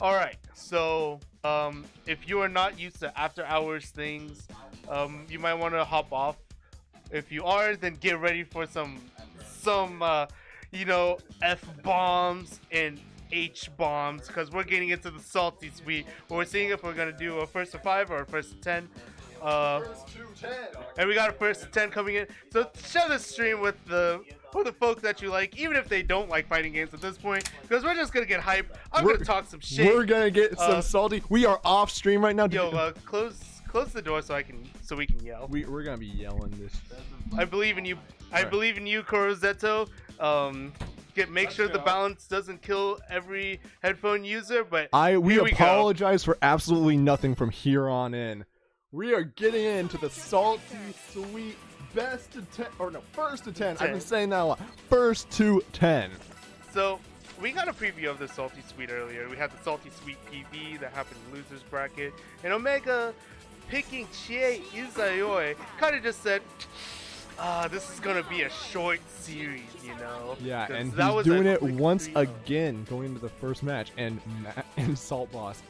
Alright, so if you are not used to after hours things, you might want to hop off. If you are, then get ready for some F bombs and H bombs, because we're getting into the salty suite. We're seeing if we're gonna do a first to 5 or a first to 10. First to 10. And we got a first to 10 coming in. So share the stream with the folk that you like, even if they don't like fighting games at this point, because we're just gonna get hype. I'm gonna talk some shit. We're gonna get some salty. We are off stream right now. Yo, close the door so we can yell. We're gonna be yelling this. I believe in you. I believe in you, Corozetto. Make sure the balance doesn't kill every headphone user, but we apologize for absolutely nothing from here on in. We are getting into the salty sweet best to 10, or no, first to 10. I've been saying that a lot. First to 10. So we got a preview of the salty suite earlier. We had the salty suite PB that happened in losers bracket, and Omega picking Chie Izayoi kind of just said, this is gonna be a short series, you know. Yeah, and he's doing it once again, going into the first match, and Salt Boss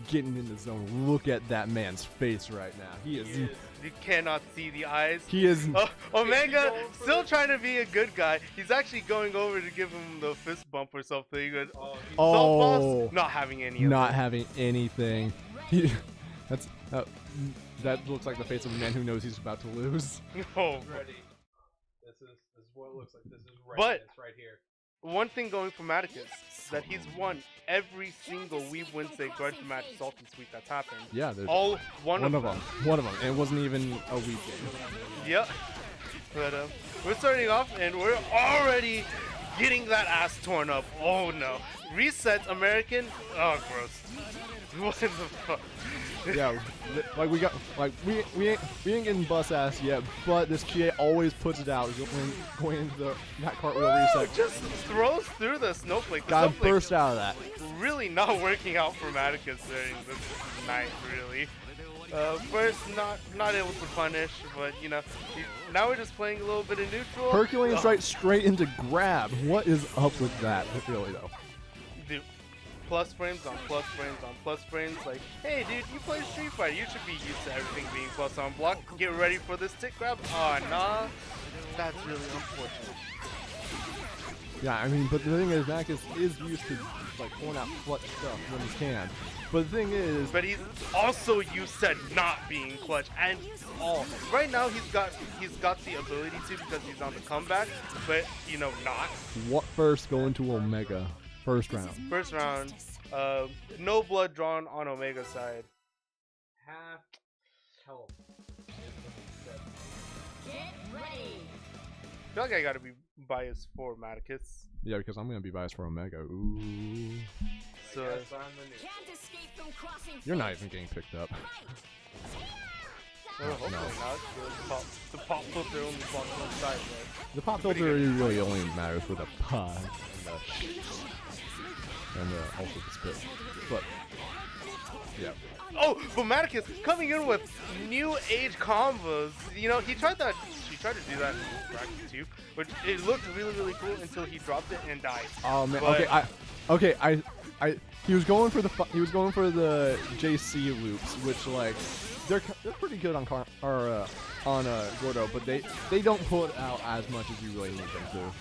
getting in the zone. Look at that man's face right now. He is. You cannot see the eyes. He is. Omega still trying to be a good guy. He's actually going over to give him the fist bump or something. But Salt Boss not having any. Not having anything. That looks like the face of a man who knows he's about to lose. Oh. Ready. This is what it looks like. This is right. But it's right here. One thing going for Mattikus that he's won every single Weeb Wednesday grudge match salty suite that's happened. Yeah, there's one of them. One of them. And it wasn't even a Weeb game. Yep. But we're starting off and we're already getting that ass torn up. Oh no. Reset American. Oh gross. What the fuck? Yeah, like we ain't getting bus ass yet, but this Chie always puts it out going into that cartwheel reset. Just throws through the snowflake. Gotta burst out of that. Really not working out for Mattikus during this night, really. First, not able to punish, but you know, now we're just playing a little bit of neutral. Herculean straight into grab. What is up with that, really though? Dude. Plus frames on plus frames on plus frames. Like, hey, dude, you play Street Fighter. You should be used to everything being plus on block. Get ready for this tick grab. Oh, nah. That's really unfortunate. Yeah, I mean, but the thing is, Mattikus is used to, like, pulling out clutch stuff when he can. But the thing is... But he's also used to not being clutch. And all. Right now, he's got the ability to because he's on the comeback. But, you know, not. What first going to Omega? First round. First round. No blood drawn on Omega's side. Half health. I feel like I gotta be biased for Mattikus. Yeah, because I'm gonna be biased for Omega. Ooh. So you're not even getting picked up. Hopefully not. The pop filter only blocks one side, right? The pop filter really only matters with a pod and also the spit. But yeah. Oh, but Mattikus coming in with new age combos. You know, he tried to do that in bracket too, but it looked really cool until he dropped it and died. Oh man. But He was going for the JC loops, which like they're pretty good on Gordo, but they don't pull it out as much as you really need them to.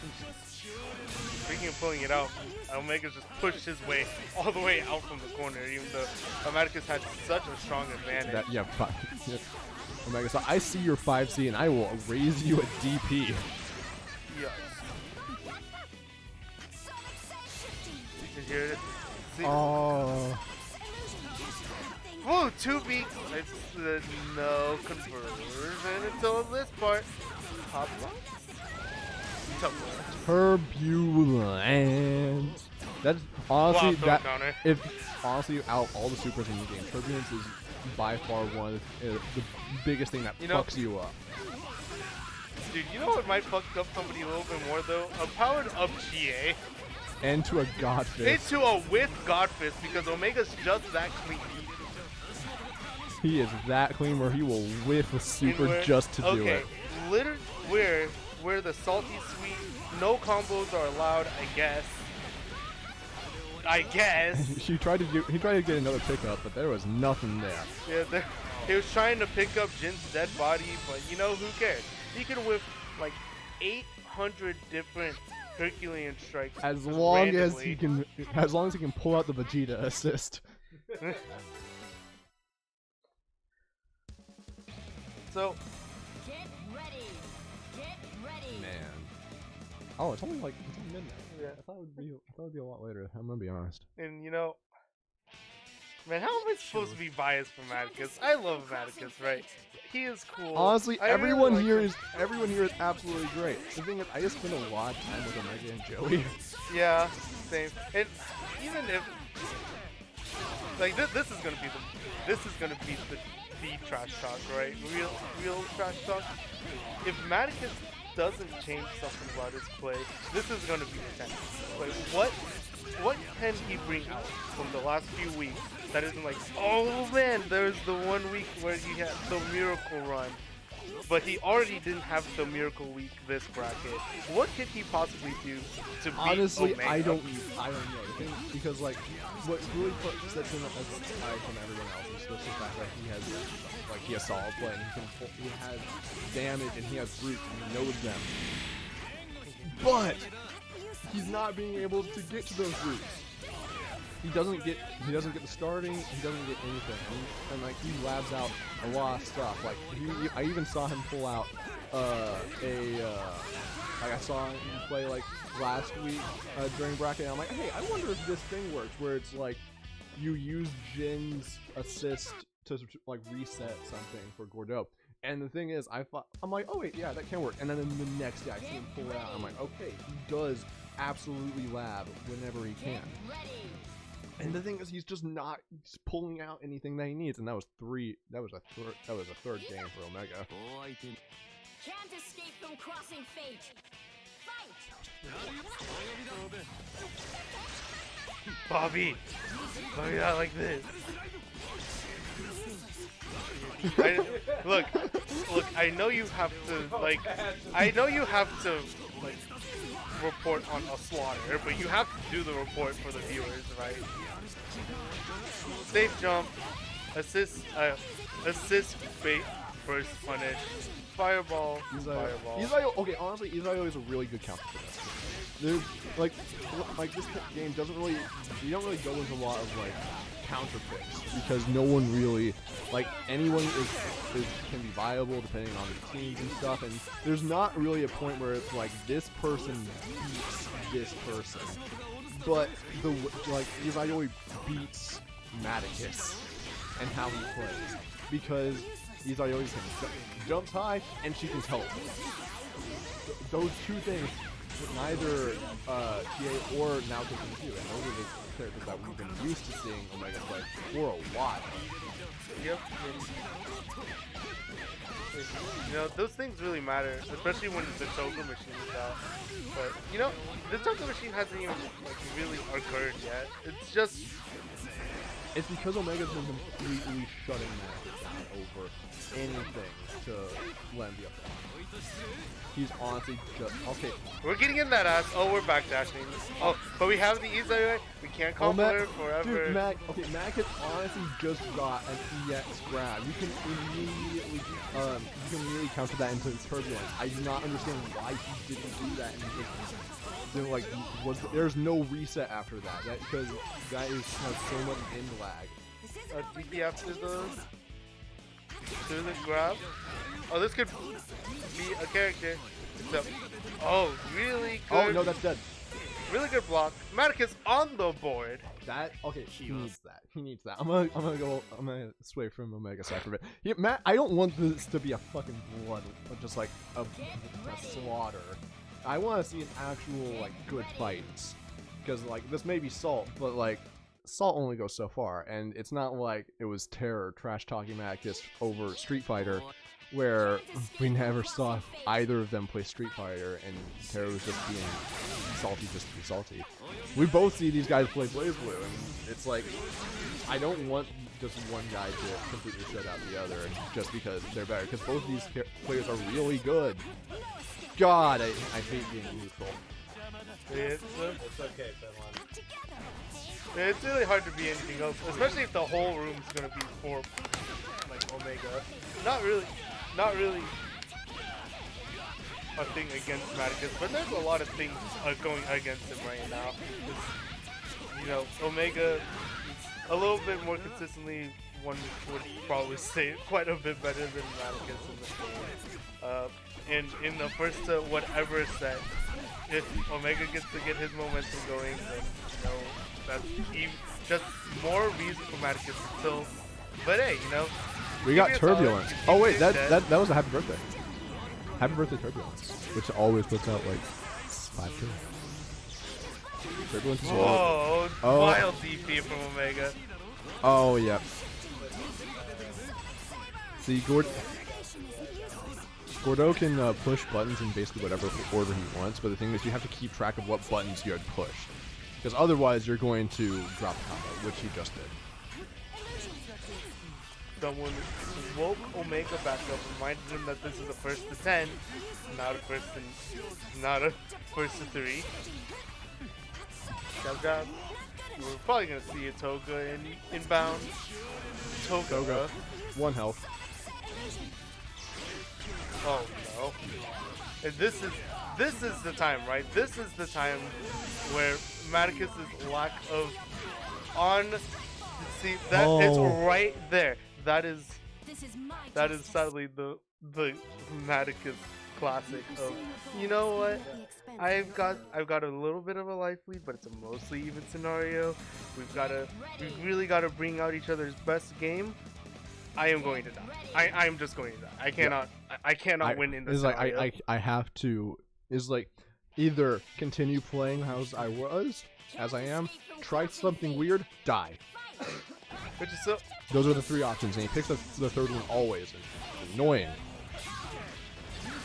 Speaking of pulling it out, Omega just pushed his way all the way out from the corner, even though Mattikus had such a strong advantage. Omega, so I see your 5C and I will raise you a DP. Yeah. You can hear it. Oh. Whoa, 2B. No conversion until this part. Top left. Turbulent. That's honestly wow, out of all the supers in the game, Turbulence is by far one of the biggest thing that fucks you up. Dude, you know what might fuck up somebody a little bit more though? A powered up GA. Into a God Fist. Into a with God Fist because Omega's just that clean. He is that clean where he will whiff a super just to do it. Literally where the salty sweet, no combos are allowed, I guess. I guess. he tried to get another pickup, but there was nothing there. Yeah, he was trying to pick up Jin's dead body, but you know, who cares? He can whip like 800 different Herculean strikes As long as randomly. he can pull out the Vegeta assist. So, Get ready. Get ready. Man. Oh, it's only midnight. yeah. I thought it would be a lot later. I'm gonna be honest. And you know, man, how am I supposed to be biased for Mattikus? I love Mattikus, right? He is cool. Honestly, I really everyone like here him. is absolutely great. The thing is, I just spend a lot of time with Omega and Joey. Yeah, same. And even if like this is gonna be the trash talk, right? Real trash talk. If Mattikus doesn't change something about his play, this is gonna be the 10. Like what can he bring out from the last few weeks that isn't like, oh man, there's the 1 week where he had the miracle run, but he already didn't have the miracle week this bracket. What could he possibly do to beat Honestly, Omega? I don't know. The thing, because like, what really sets him as aside from everyone else is just the fact that he has solid play and he has damage and he has roots and he knows them. But he's not being able to get to those roots. He doesn't get the starting. He doesn't get anything, and like he labs out a lot of stuff. Like I even saw him pull out like I saw him play like last week during bracket. And I'm like, hey, I wonder if this thing works, where it's like you use Jin's assist to like reset something for Gordeau. And the thing is, I'm like, oh wait, yeah, that can work. And then the next day I see him pull it out. I'm like, okay, he does absolutely lab whenever he can. And the thing is, he's just not pulling out anything that he needs. And that was a third game for Omega. Can't escape from crossing fate. Fight! Bobby, not like this. Look, I know you have to like report on a slaughter, but you have to do the report for the viewers, right? Safe jump, assist, bait, first punish, fireball, fireball. Okay, honestly, Izaiyo is a really good counter for this. There's like this game doesn't really, you don't really go into a lot of like counter picks because no one really, like anyone can be viable depending on the teams and stuff, and there's not really a point where it's like this person beats this person, but Izaiyo beats Mattikus and how he plays because Izaiyo can jumps high and she can teleport. Those two things neither TA or Naoto can do, and those are the characters that we've been used to seeing Omega play for a while. Yep. You know, those things really matter, especially when the Toga machine is out. But, you know, the Toga machine hasn't even like really occurred yet. It's because Omega's been completely shutting Mattikus down over anything to let him be up there. He's honestly just okay. We're getting in that ass. Oh, we're backdashing. Oh, but we have the Izaiyo. We can't call her forever. Dude, Mac has honestly just got an EX grab. You can immediately counter that into turbulence. I do not understand why he didn't do that. And there's no reset after that. Because that has so much end lag. DP after the grab. Oh, this could be a character. Except, oh, really good. Oh no, that's dead. Really good block. Mattikus on the board. That okay? He needs that. He needs that. I'm gonna sway from Omega side for a bit. Matt, I don't want this to be a fucking blood, just like a slaughter. I want to see an actual like good fights, because like this may be Salt, but like Salt only goes so far, and it's not like it was Terror trash talking Mattikus over Street Fighter, where we never saw either of them play Street Fighter, and Terror was just being salty just to be salty. We both see these guys play BlazBlue, and it's like, I don't want just one guy to completely shut out the other just because they're better, because both of these players are really good. God, I hate being neutral. It's okay, Finland. It's really hard to be anything else, especially if the whole room's gonna be for like Omega. Not really a thing against Mattikus, but there's a lot of things going against him right now. You know, Omega is a little bit more consistently, one would probably say, quite a bit better than Mattikus in this game. And in the first whatever set, if Omega gets to get his momentum going, then you know that's even just more reason for Mattikus to tilt. But hey, you know, We got Turbulence. Oh wait, that that was a happy birthday. Happy birthday, Turbulence, which always puts out like 5 kills. Turbulence is Whoa, Oh. wild DP from Omega. Oh yeah. See, Gordo can push buttons in basically whatever order he wants, but the thing is you have to keep track of what buttons you had pushed. Because otherwise you're going to drop the combo, which he just did. Someone woke Omega back up, reminded him that this is a first to 10, not a first to 3. Jab. We're probably gonna see a Toga inbound. Toga. 1 health. Oh no. And this is the time, right? This is the time where Mattikus' lack of see that it's right there. That is sadly the Mattikus classic of, you know what? I've got a little bit of a life lead, but it's a mostly even scenario. We really gotta bring out each other's best game. I am going to die. I'm just going to die. I cannot win in this scenario. I have to either continue playing as I am, try something weird, die. Which is so Those are the 3 options, and he picks the third one always. It's annoying.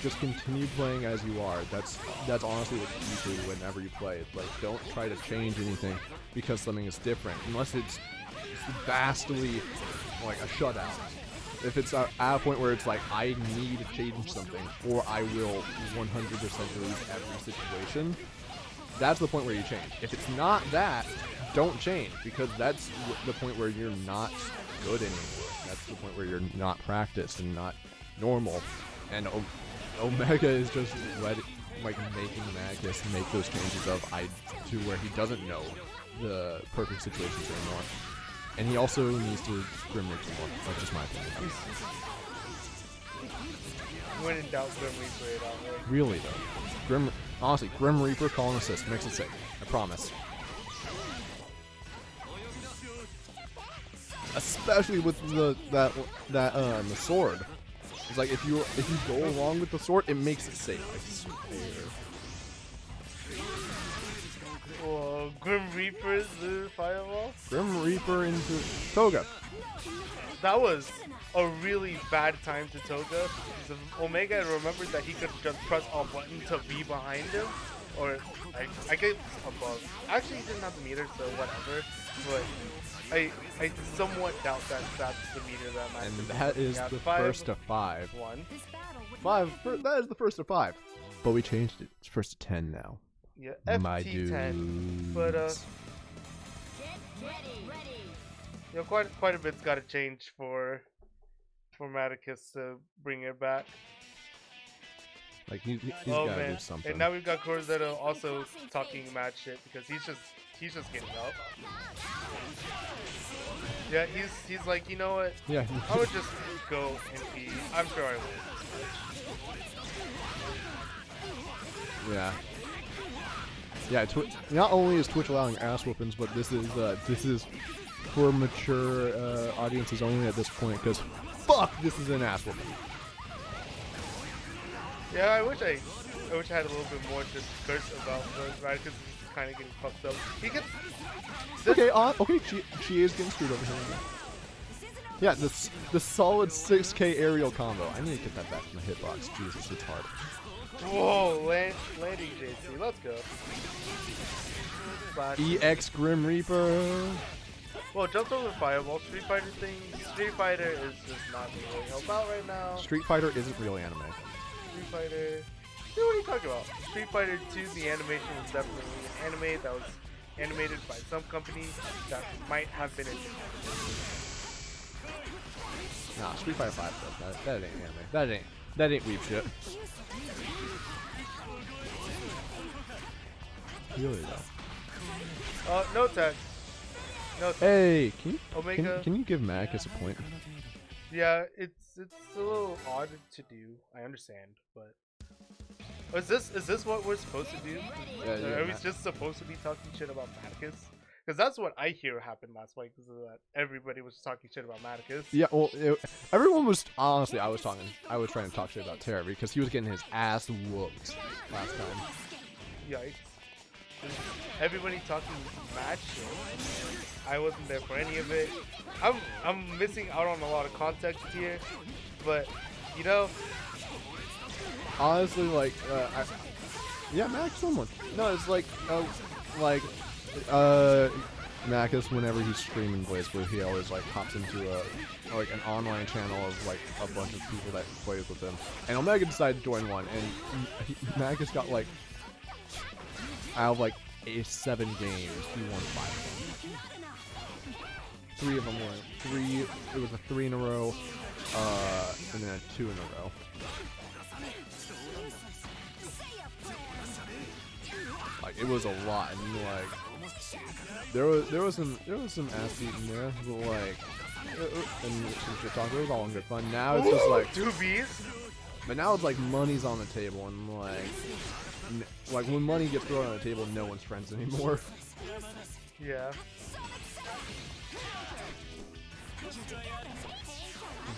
Just continue playing as you are. That's honestly what you do whenever you play. It's like, don't try to change anything because something is different, unless it's vastly like a shutout. If it's at a point where it's like, I need to change something, or I will 100% lose every situation, that's the point where you change. If it's not that, don't change, because that's the point where you're not good anymore. That's the point where you're not practiced and not normal. And Omega is just making Mattikus make those changes to where he doesn't know the perfect situations anymore. And he also needs to Grim Reaper more. That's just my opinion. when in doubt, Grim Reaper it out. Right? Really though, honestly, Grim Reaper call and assist makes it sick. I promise. Especially with the sword. It's like if you go along with the sword, it makes it safe. I swear. Whoa, Grim Reaper the fireball? Grim Reaper into Toga. That was a really bad time to Toga. Because Omega remembered that he could just press a button to be behind him. Or, I guess above. Actually, he didn't have the meter, so whatever. But I somewhat doubt that that's the meter that matters. And that is the first of 5. 1. That is the first of 5. But we changed it. It's first of 10 now. Yeah, My FT10. But Get ready. you know, quite a bit's got to change for Mattikus to bring it back. Like he's Oh gotta man! do something. And now we've got Corzetto also talking mad shit because he's just getting up. Yeah, he's like, you know what? Yeah. I would just go and be. I'm sure I will. Yeah. Yeah. Not only is Twitch allowing ass whoopings, but this is for mature audiences only at this point. Because fuck, this is an ass whooping. Yeah, I wish I had a little bit more just curse about the right because he's kind of getting fucked up. He gets Okay, okay, she is getting screwed over here. Yeah, the solid 6K aerial combo. I need to get that back from the hitbox. Jesus, it's hard. Whoa, landing JC. Let's go. Flash. EX Grim Reaper. Well, jumped over Fireball. Street Fighter thing. Street Fighter is just not really help out right now. Street Fighter isn't real anime. Street Fighter. Dude, what are you talking about? Street Fighter 2, the animation was definitely an anime that was animated by some company that might have been interested. Nah, Street Fighter 5 does that. That ain't anime. That ain't Weeb shit. Really though. No tag. No tag. Hey, Omega. can you give Mattikus a point? Yeah, it's a little odd to do. I understand, but is this what we're supposed to do? Yeah, Are we just supposed to be talking shit about Mattikus? Because that's what I hear happened last week. Is that everybody was talking shit about Mattikus? Yeah, well, everyone was honestly. I was trying to talk shit about Terra because he was getting his ass whooped last time. Yikes! Everybody talking mad shit. I wasn't there for any of it. I'm missing out on a lot of context here, but you know. Honestly, like, yeah, Max someone. No, it's like, Mattikus, whenever he's streaming Blaze Blue, he always like hops into an online channel of like a bunch of people that plays with him. And Omega decided to join one, and Mattikus got like out of like 7 games, he won 5 of them. 3 of them were 3. It was a 3 in a row, and then a 2 in a row. Like it was a lot, and like there was some ass beating there, but like and some shit talk. It was all in good fun. Now it's just like 2 Bs. But now it's like money's on the table, and like when money gets thrown on the table, no one's friends anymore. Yeah.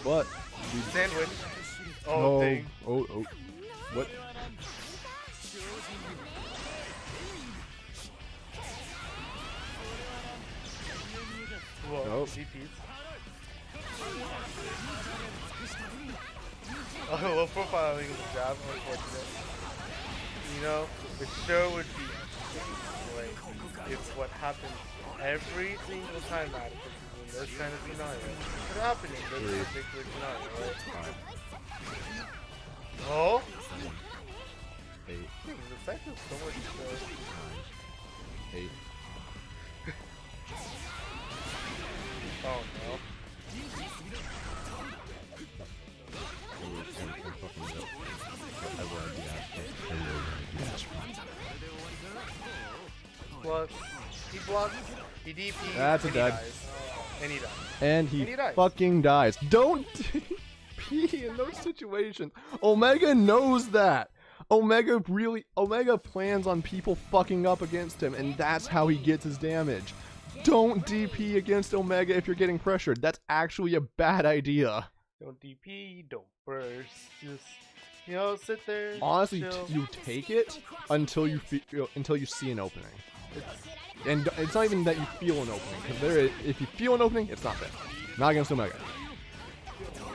But Sandwich. oh, Dang. oh, what? Whoa, Nope. GPs. Oh, well, profiling is a job, unfortunate. You know, it sure would be great if what happens every single time Mattikus is in this kind of scenario could happen in this particular scenario, right? Oh? 8, The fact is so much 8. Oh no. Plus, he blocks, he DP, That's a and dud. he dies. And he dies. And he dies. fucking dies. Don't pee in those situations. Omega knows that. Omega plans on people fucking up against him, and that's how he gets his damage. Don't DP against Omega if you're getting pressured. That's actually a bad idea. Don't DP, don't burst. Just, you know, sit there. Honestly, chill. you take it until you see an opening. And it's not even that you feel an opening, because if you feel an opening, it's not there. Not against Omega.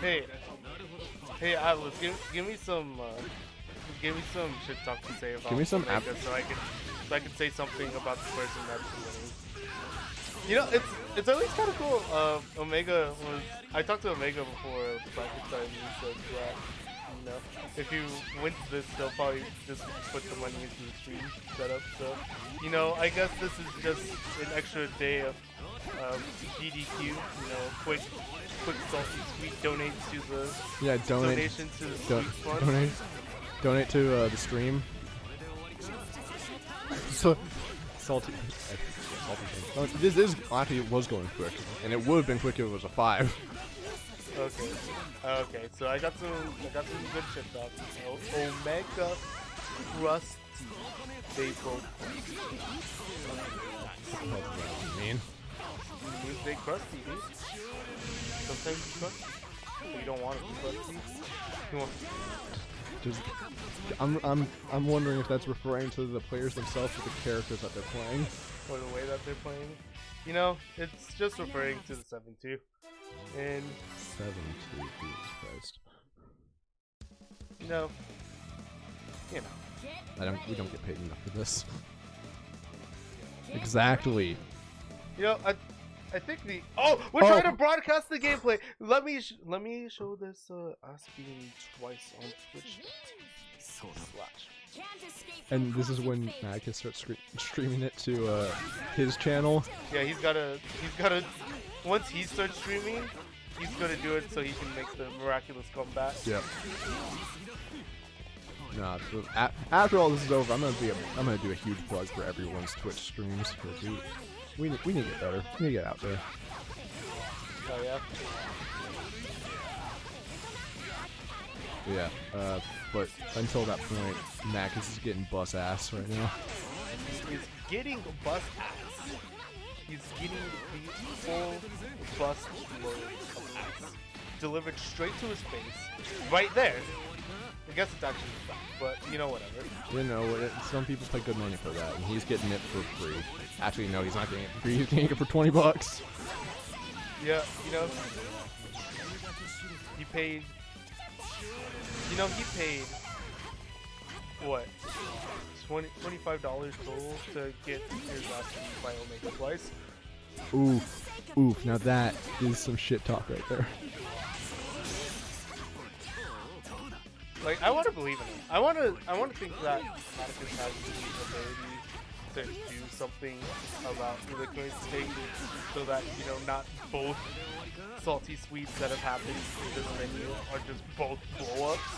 Hey, Atlas, give me some shit talk to say about Give me some Omega so I can say something about the person that's winning. You know, it's always kind of cool. I talked to Omega before the bracket started, and he said that, you know, if you win this, they'll probably just put the money into the stream setup. So, you know, I guess this is just an extra day of GDQ. You know, quick salty sweet donate to the donation to the sweet fund. Donate to the stream. So salty. This is actually it was going quick, and it would have been quick if it was a 5. Okay. So I got some good shit talk. Omega Crusty. They both. Mean. It means they crusty, dude. Sometimes it's crusty. But you don't want it to be crusty. You want. I'm wondering if that's referring to the players themselves or the characters that they're playing. Or the way that they're playing. You know, it's just referring to the 7-2. And 7-2, Jesus Christ. You know. We don't get paid enough for this. Exactly. You know, I think we're trying to broadcast the gameplay. Let me show this us being twice on Twitch. And this is when Mattikus starts streaming it to his channel. Yeah, he's gotta. Once he starts streaming, he's gonna do it so he can make the miraculous comeback. Yep. Nah, so after all this is over, I'm gonna do a huge plug for everyone's Twitch streams. Cause we need to get better. We need to get out there. Oh yeah. Yeah. But until that point, Mattikus is getting bus ass right now. He's getting bus ass. He's getting the full bus load of ass delivered straight to his face, right there. I guess it's actually fun, but you know, whatever. You know, some people pay good money for that, and he's getting it for free. Actually, no, he's not getting it for free. He's getting it for $20. Yeah, you know, he paid. You know, he paid what? $25 total to get his last beat by Omega twice. Oof. Now that is some shit talk right there. Like, I want to believe in it. I want to think that Mattikus has the ability to do something about the current state, so that, you know, not both salty sweets that have happened in this menu are just both blow ups.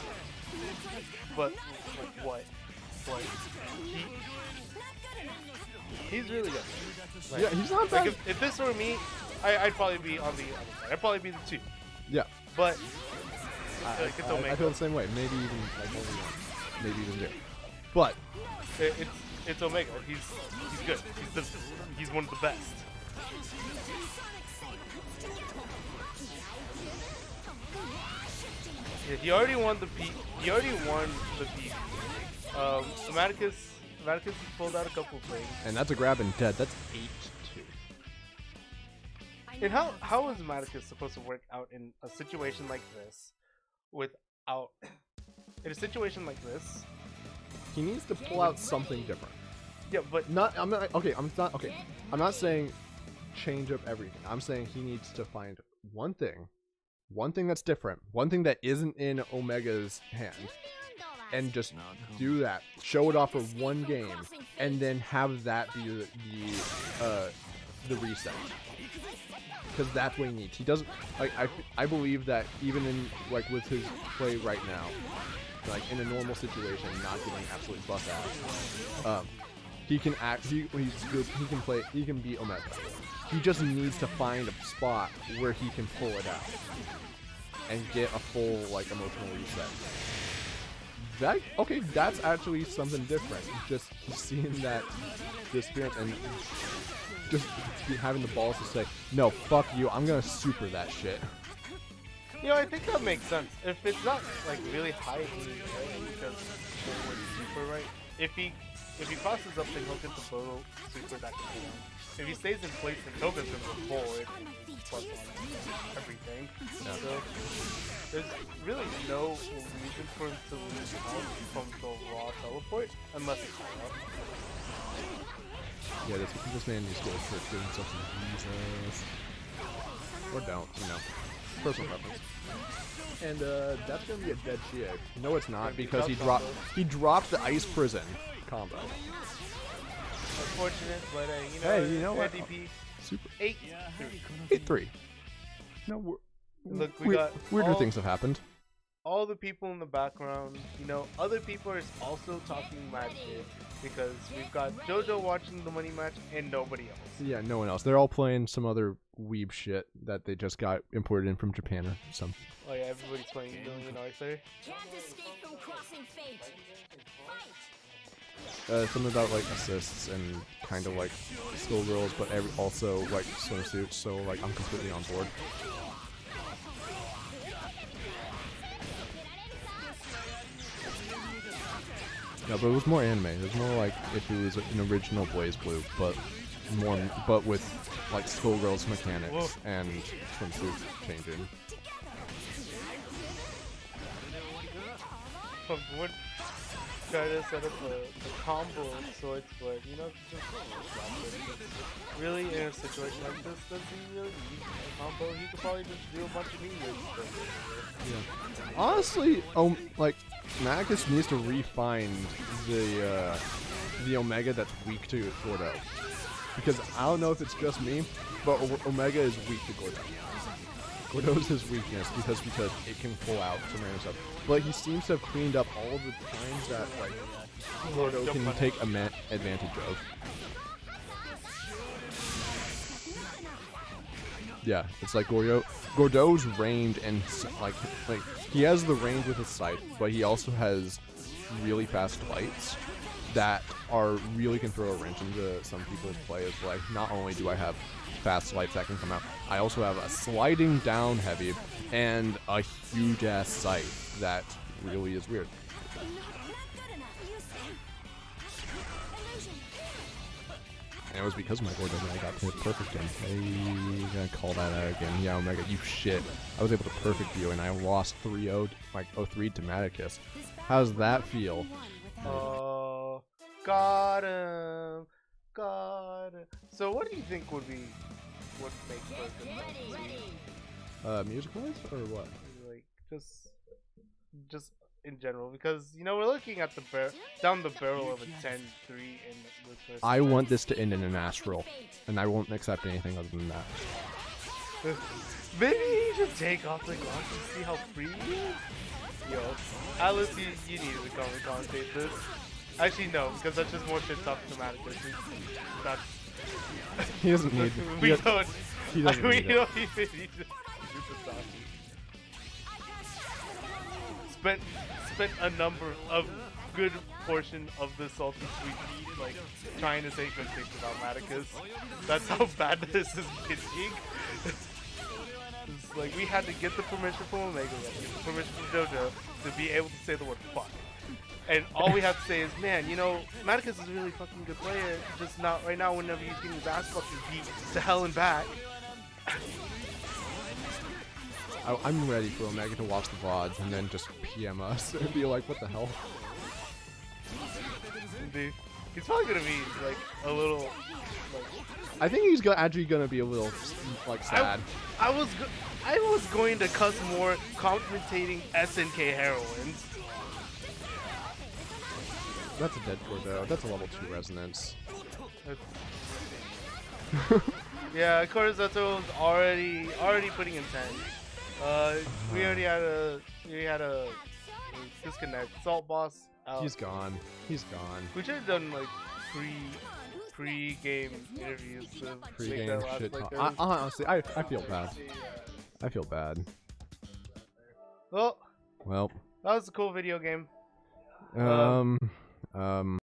But like what? Like he's really good. Like, Yeah, he's not bad. like if this were me, I'd probably be on the other side. I'd probably be the 2. Yeah. But like, it's I Omega. feel the same way. Maybe even maybe even 0. But It's Omega. He's good. He's one of the best. Yeah, he already won the P. He already won the P. Mattikus pulled out a couple things. and that's a grab and dead. That's 8-2. And how is Mattikus supposed to work out in a situation like this without in a situation like this? He needs to pull out something different. Yeah, but I'm not saying change up everything. I'm saying he needs to find one thing that's different, one thing that isn't in Omega's hand, and just do that. Show it off for one game, and then have that be the reset. Because that's what he needs. He doesn't. I believe that even in with his play right now, like in a normal situation, not getting absolutely bust ass, he can act. He's good. He can play. He can beat Omega. He just needs to find a spot where he can pull it out and get a full emotional reset. That's actually something different. Just seeing that experience and just having the balls to say, no, fuck you, I'm gonna super that shit. you know, I think that makes sense. If it's not really high heat, right, because super right. If he crosses up, then he'll get the photo super that can go down. If he stays in place, then Toga's gonna go forward plus on everything. Yeah. So there's really no reason for him to lose out from the raw teleport unless it's high up. Yeah, this man needs to go for doing something Jesus. Or don't, personal preference. And that's gonna be a dead Chie. No, it's not, because he dropped the ice prison combo. Unfortunate, but hey, you know what? DP Super 8-3. 8-3. No, Look, we got weirder things have happened. All the people in the background, other people are also talking mad shit because we've got JoJo watching the money match and nobody else. Yeah, no one else. They're all playing some other weeb shit that they just got imported in from Japan or some. Oh yeah, everybody's playing $1 Million Arthur. Can't escape from crossing fate. Something about assists and kind of schoolgirls, but also swimsuits. So I'm completely on board. No, but it was more anime. It was more if it was an original Blaze Blue, but with schoolgirls mechanics. Whoa. And swimsuit changing. Would try to set up a combo of sorts, but just really in a situation like this, does he really need a combo? but he could probably just do a bunch of memes. Yeah. Honestly, like Mattikus needs to refine the Omega that's weak to Gordo, because I don't know if it's just me, but Omega is weak to Gordo. Gordo's his weakness because it can pull out some random stuff, but he seems to have cleaned up all the times that like Gordo can take advantage of. Yeah, it's like Gordo's ranged and like he has the range with his sight, but he also has really fast fights that really can throw a wrench into some people's play. It's like, not only do I have fast slides that can come out, I also have a sliding down heavy and a huge ass sight that really is weird. And it was because of my Gordo that I got to hit perfect him. Hey, gonna call that out again. Yeah, Omega, you shit. I was able to perfect you and I lost 3-0, like 0-3 to Mattikus. How does that feel? Oh, got him. So what do you think would make for a good Music-wise or what? like just in general, because you know we're looking at the down the barrel of a 10-3 in this first. I want this to end in an astral, and I won't accept anything other than that. Maybe he should take off the gloves and see how free he is. Yo, Alice, you need to come and commentate this. Actually, no, because that's just more shit talk to Mattikus. He doesn't need. We don't. He doesn't We need it. don't even need to do the Saki. Spent a number of good portion of the salty sweet like trying to say good things about Mattikus. That's how bad this is getting. It's like we had to get the permission from Omega, we had to get the permission from JoJo to be able to say the word fuck. And all we have to say is, man, you know, Mattikus is a really fucking good player, just not right now whenever he's getting his ass fucking beat to hell and back. I'm ready for Omega to watch the VODs and then just PM us and be like, what the hell? Dude, he's probably gonna be like a little. Like, I think he's actually gonna be a little like sad. I was going to cuss more commentating SNK heroines. That's a dead Gordo. That's a level 2 resonance. Yeah, Korizato's already putting in 10. We already had a disconnect. Salt boss out. He's gone. He's gone. We should have done like pre-game interviews to make Pre-game that last shit like talk. Honestly, I feel bad. I feel bad. Well, Well. that was a cool video game.